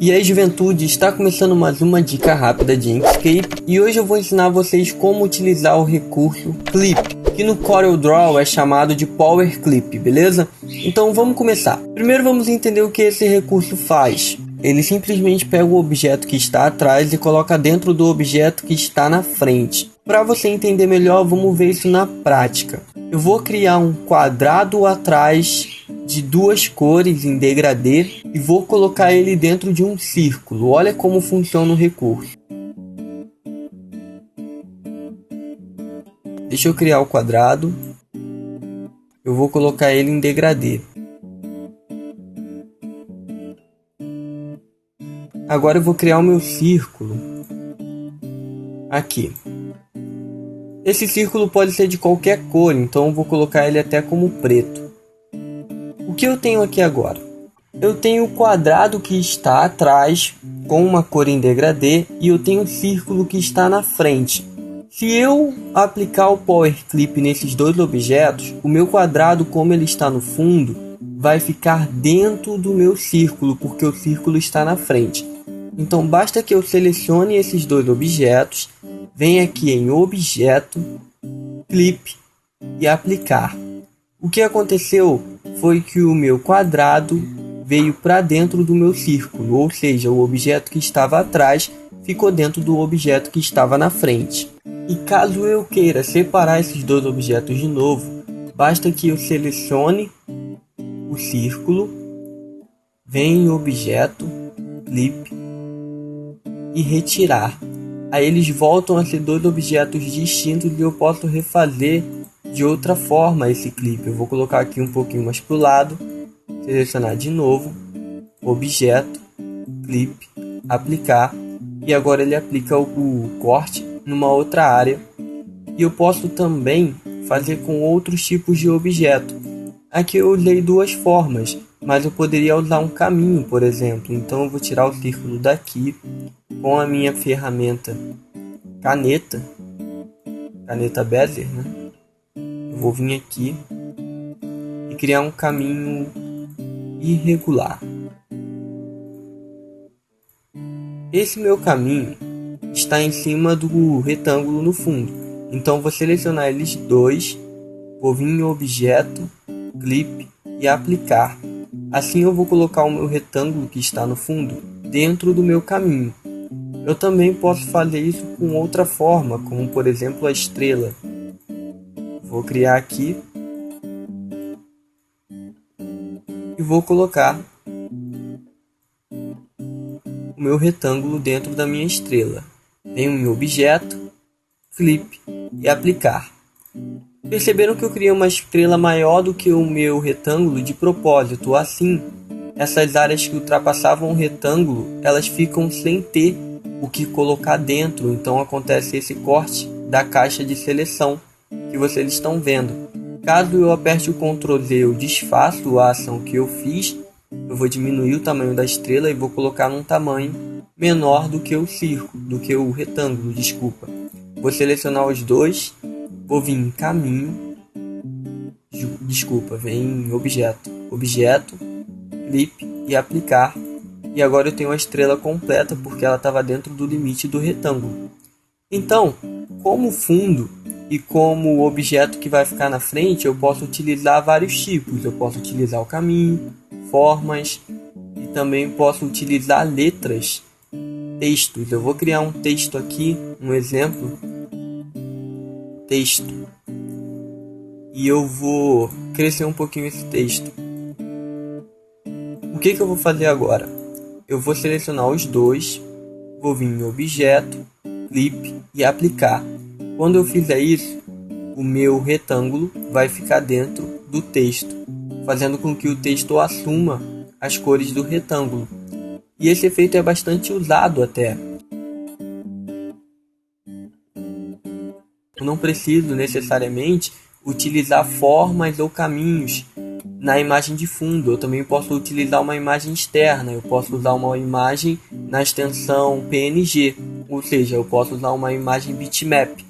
E aí, juventude, está começando mais uma dica rápida de Inkscape e hoje eu vou ensinar vocês como utilizar o recurso Clip, que no CorelDRAW é chamado de Power Clip, beleza? Então vamos começar. Primeiro vamos entender o que esse recurso faz. Ele simplesmente pega o objeto que está atrás e coloca dentro do objeto que está na frente. Para você entender melhor, vamos ver isso na prática. Eu vou criar um quadrado atrás de duas cores em degradê e vou colocar ele dentro de um círculo. Olha como funciona o recurso. Deixa eu criar o quadrado. Eu vou colocar ele em degradê. Agora eu vou criar o meu círculo aqui. Esse círculo pode ser de qualquer cor, então eu vou colocar ele até como preto. O que eu tenho aqui agora? Eu tenho o quadrado que está atrás com uma cor em degradê e eu tenho o círculo que está na frente. Se eu aplicar o Power Clip nesses dois objetos, o meu quadrado, como ele está no fundo, vai ficar dentro do meu círculo, porque o círculo está na frente. Então basta que eu selecione esses dois objetos, venha aqui em Objeto, Clip e Aplicar. O que aconteceu foi que o meu quadrado veio para dentro do meu círculo, ou seja, o objeto que estava atrás ficou dentro do objeto que estava na frente. E caso eu queira separar esses dois objetos de novo, basta que eu selecione o círculo, venha em Objeto, Clip e Retirar. Aí eles voltam a ser dois objetos distintos e eu posso refazer de outra forma esse clipe. Eu vou colocar aqui um pouquinho mais para o lado, selecionar de novo, Objeto, Clip, Aplicar, e agora ele aplica o corte numa outra área. E eu posso também fazer com outros tipos de objeto. Aqui eu usei duas formas, mas eu poderia usar um caminho, por exemplo. Então eu vou tirar o círculo daqui com a minha ferramenta caneta Bezier, né? Eu vou vir aqui e criar um caminho irregular. Esse meu caminho está em cima do retângulo no fundo. Então vou selecionar eles dois, vou vir em Objeto, Clip e Aplicar. Assim eu vou colocar o meu retângulo que está no fundo dentro do meu caminho. Eu também posso fazer isso com outra forma, como por exemplo a estrela. Vou criar aqui e vou colocar o meu retângulo dentro da minha estrela. Venho em Objeto, Clip e Aplicar. Perceberam que eu criei uma estrela maior do que o meu retângulo de propósito. Assim, essas áreas que ultrapassavam o retângulo, elas ficam sem ter o que colocar dentro. Então acontece esse corte da caixa de seleção que vocês estão vendo. Caso eu aperte o Ctrl Z, eu desfaço a ação que eu fiz. Eu vou diminuir o tamanho da estrela e vou colocar num tamanho menor do que o círculo, do que o retângulo, desculpa. Vou selecionar os dois, vou vir em caminho, vem em objeto, Clip e Aplicar. E agora eu tenho a estrela completa porque ela estava dentro do limite do retângulo. Então, como fundo e como objeto que vai ficar na frente, eu posso utilizar vários tipos. Eu posso utilizar o caminho, formas e também posso utilizar letras, textos. Eu vou criar um texto aqui, um exemplo, texto. E eu vou crescer um pouquinho esse texto. O que eu vou fazer agora? Eu vou selecionar os dois, vou vir em Objeto, Clip e Aplicar. Quando eu fizer isso, o meu retângulo vai ficar dentro do texto, fazendo com que o texto assuma as cores do retângulo. E esse efeito é bastante usado até. Eu não preciso necessariamente utilizar formas ou caminhos na imagem de fundo. Eu também posso utilizar uma imagem externa. Eu posso usar uma imagem na extensão PNG, ou seja, eu posso usar uma imagem bitmap.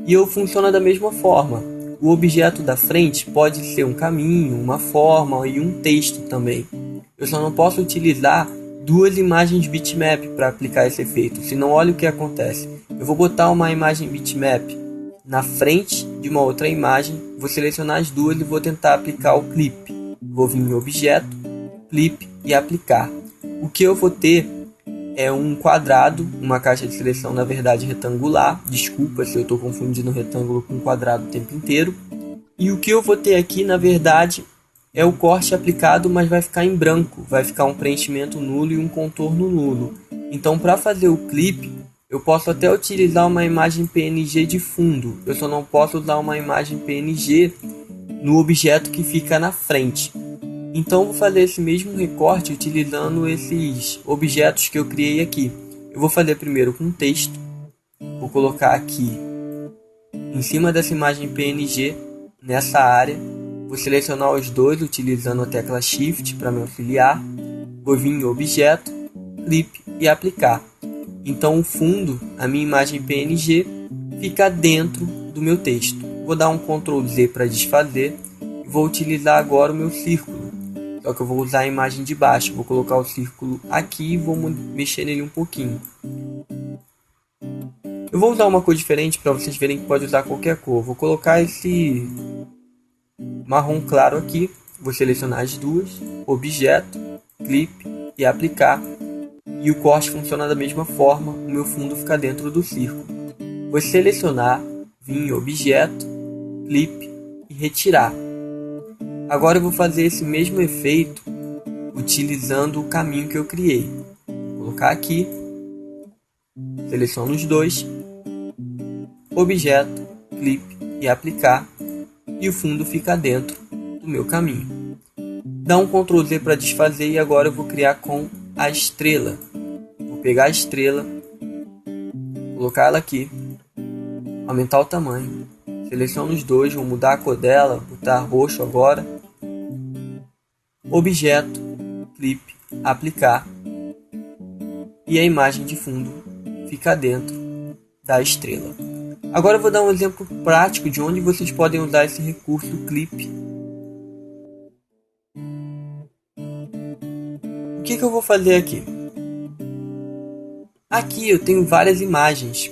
E eu funciona da mesma forma. O objeto da frente pode ser um caminho, uma forma e um texto também. Eu só não posso utilizar duas imagens bitmap para aplicar esse efeito, senão olha o que acontece. Eu vou botar uma imagem bitmap na frente de uma outra imagem, vou selecionar as duas e vou tentar aplicar o clip. Vou vir em objeto, clip e aplicar. O que eu vou ter é um quadrado, uma caixa de seleção na verdade retangular, desculpa se eu estou confundindo retângulo com quadrado o tempo inteiro. E o que eu vou ter aqui na verdade é o corte aplicado, mas vai ficar em branco, vai ficar um preenchimento nulo e um contorno nulo. Então para fazer o clip, eu posso até utilizar uma imagem PNG de fundo, eu só não posso usar uma imagem PNG no objeto que fica na frente. Então vou fazer esse mesmo recorte utilizando esses objetos que eu criei aqui. Eu vou fazer primeiro com texto, vou colocar aqui em cima dessa imagem PNG, nessa área, vou selecionar os dois utilizando a tecla Shift para me auxiliar, vou vir em objeto, clip e aplicar. Então o fundo, a minha imagem PNG, fica dentro do meu texto. Vou dar um Ctrl Z para desfazer e vou utilizar agora o meu círculo. Só que eu vou usar a imagem de baixo, vou colocar o círculo aqui e vou mexer nele um pouquinho. Eu vou usar uma cor diferente para vocês verem que pode usar qualquer cor. Vou colocar esse marrom claro aqui, vou selecionar as duas, objeto, clip e aplicar. E o corte funciona da mesma forma, o meu fundo fica dentro do círculo. Vou selecionar, vir em objeto, clip e retirar. Agora eu vou fazer esse mesmo efeito utilizando o caminho que eu criei. Vou colocar aqui, seleciono os dois, objeto, clip e aplicar, e o fundo fica dentro do meu caminho. Dá um Ctrl Z para desfazer e agora eu vou criar com a estrela. Vou pegar a estrela, colocar ela aqui, aumentar o tamanho, seleciono os dois, vou mudar a cor dela, botar roxo agora, objeto, clip, aplicar, e a imagem de fundo fica dentro da estrela. Agora eu vou dar um exemplo prático de onde vocês podem usar esse recurso clip. O que eu vou fazer aqui? Aqui eu tenho várias imagens.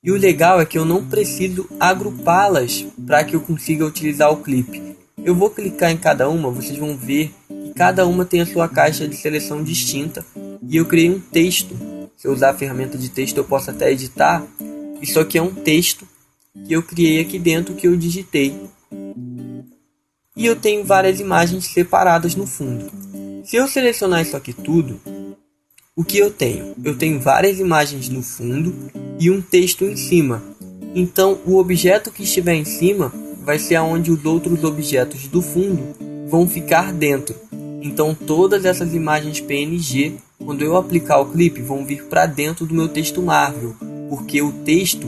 E o legal é que eu não preciso agrupá-las para que eu consiga utilizar o clip. Eu vou clicar em cada uma, vocês vão ver que cada uma tem a sua caixa de seleção distinta. E eu criei um texto. Se eu usar a ferramenta de texto eu posso até editar. Isso aqui é um texto que eu criei aqui dentro, que eu digitei. E eu tenho várias imagens separadas no fundo. Se eu selecionar isso aqui tudo, o que eu tenho? Eu tenho várias imagens no fundo e um texto em cima. Então o objeto que estiver em cima vai ser onde os outros objetos do fundo vão ficar dentro. Então todas essas imagens PNG, quando eu aplicar o clipe, vão vir para dentro do meu texto Marvel, porque o texto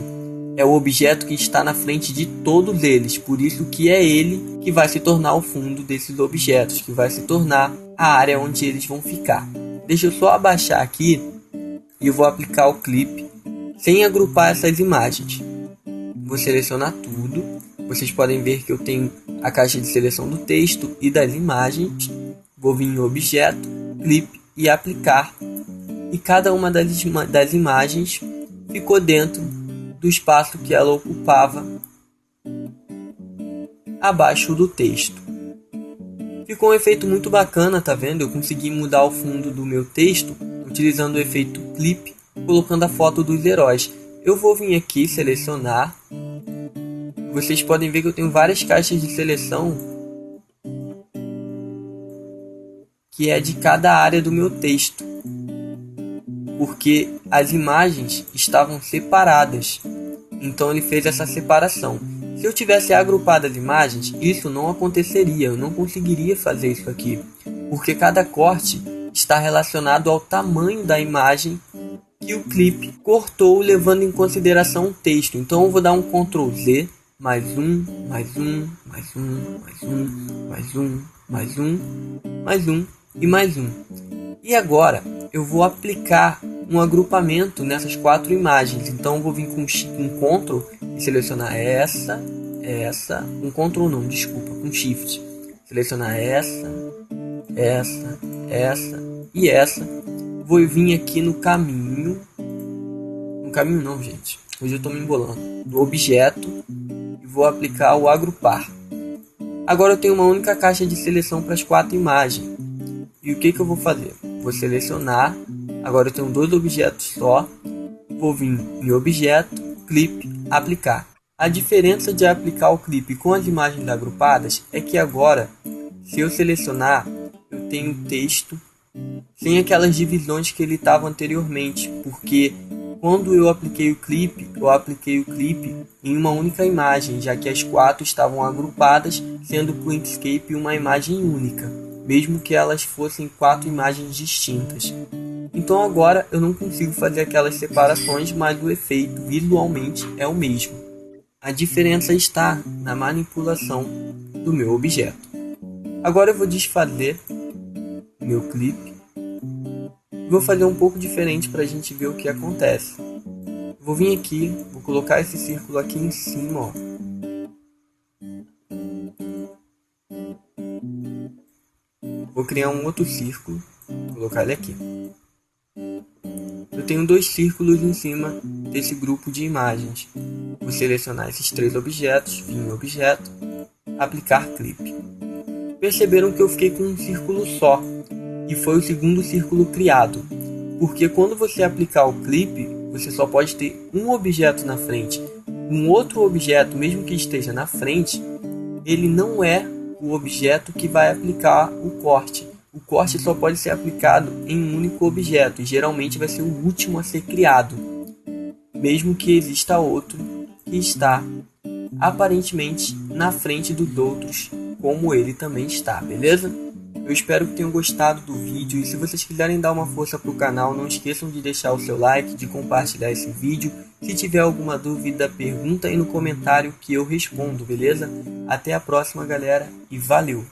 é o objeto que está na frente de todos eles, por isso que é ele que vai se tornar o fundo desses objetos, que vai se tornar a área onde eles vão ficar. Deixa eu só abaixar aqui e eu vou aplicar o clipe sem agrupar essas imagens. Vou selecionar tudo. Vocês podem ver que eu tenho a caixa de seleção do texto e das imagens. Vou vir em objeto, clipe e aplicar. E cada uma das imagens ficou dentro do espaço que ela ocupava abaixo do texto. Ficou um efeito muito bacana, tá vendo? Eu consegui mudar o fundo do meu texto utilizando o efeito clip, colocando a foto dos heróis. Eu vou vir aqui selecionar. Vocês podem ver que eu tenho várias caixas de seleção que é de cada área do meu texto, porque as imagens estavam separadas. Então ele fez essa separação. Se eu tivesse agrupado as imagens, isso não aconteceria, eu não conseguiria fazer isso aqui, porque cada corte está relacionado ao tamanho da imagem que o clipe cortou, levando em consideração o texto. Então eu vou dar um Ctrl Z, mais um, mais um, mais um, mais um, mais um, mais um, mais um e mais um. E agora eu vou aplicar um agrupamento nessas quatro imagens. Então eu vou vir com Ctrl e selecionar essa, com Ctrl não, desculpa, com Shift. Selecionar essa e essa. vou vir aqui no caminho. No caminho não, gente. Hoje eu estou me embolando. Do objeto e vou aplicar o agrupar. Agora eu tenho uma única caixa de seleção para as 4 imagens. E o que eu vou fazer? Vou selecionar. Agora eu tenho 2 objetos só. Vou vir em objeto, clipe, aplicar. A diferença de aplicar o clipe com as imagens agrupadas é que agora, se eu selecionar, eu tenho texto sem aquelas divisões que ele estava anteriormente, porque quando eu apliquei o clipe em uma única imagem, já que as 4 estavam agrupadas, sendo o Inkscape uma imagem única, mesmo que elas fossem 4 imagens distintas. Então agora eu não consigo fazer aquelas separações, mas o efeito visualmente é o mesmo. A diferença está na manipulação do meu objeto. Agora eu vou desfazer meu clipe. Vou fazer um pouco diferente para a gente ver o que acontece. Vou vir aqui, vou colocar esse círculo aqui em cima, ó. Vou criar um outro círculo, vou colocar ele aqui. Eu tenho 2 círculos em cima desse grupo de imagens. Vou selecionar esses 3 objetos, vir em objeto, aplicar clipe. Perceberam que eu fiquei com um círculo só, e foi o segundo círculo criado, porque quando você aplicar o clipe, você só pode ter um objeto na frente. Um outro objeto, mesmo que esteja na frente, ele não é o objeto que vai aplicar o corte. O corte só pode ser aplicado em um único objeto, e geralmente vai ser o último a ser criado, mesmo que exista outro que está aparentemente na frente dos outros, como ele também está, beleza? Eu espero que tenham gostado do vídeo, e se vocês quiserem dar uma força para o canal, não esqueçam de deixar o seu like, de compartilhar esse vídeo. Se tiver alguma dúvida, pergunta aí no comentário que eu respondo, beleza? Até a próxima, galera, e valeu!